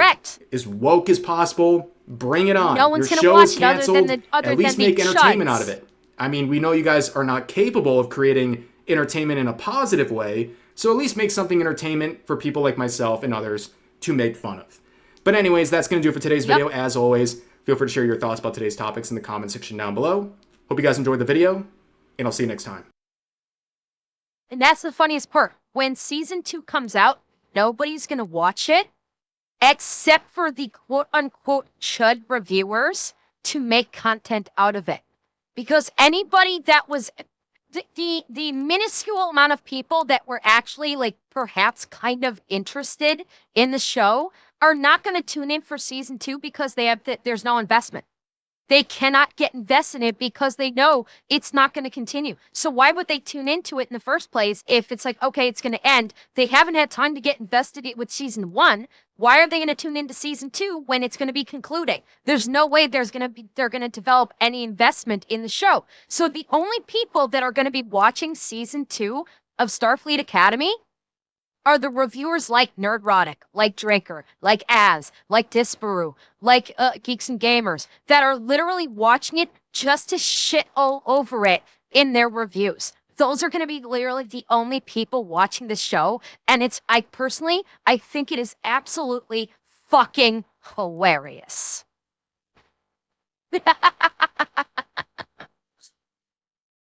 as woke as possible. Bring it on. No one's Your show is watch canceled. it At least make entertainment out of it. I mean, we know you guys are not capable of creating entertainment in a positive way, so at least make something entertainment for people like myself and others to make fun of. But anyways, that's going to do it for today's video. As always, feel free to share your thoughts about today's topics in the comment section down below. Hope you guys enjoyed the video, and I'll see you next time. And that's the funniest part. When season 2 comes out, nobody's going to watch it except for the quote-unquote chud reviewers to make content out of it. Because anybody that was... The minuscule amount of people that were actually, like, perhaps kind of interested in the show are not going to tune in for season 2 because there's no investment. They cannot get invested in it because they know it's not going to continue. So why would they tune into it in the first place if it's like, okay, it's going to end? They haven't had time to get invested with season 1. Why are they going to tune into season 2 when it's going to be concluding? There's no way they're going to develop any investment in the show. So the only people that are going to be watching season 2 of Starfleet Academy are the reviewers like Nerdrotic, like Draker, like Az, like Disparu, like Geeks and Gamers, that are literally watching it just to shit all over it in their reviews. Those are going to be literally the only people watching the show. And I think it is absolutely fucking hilarious.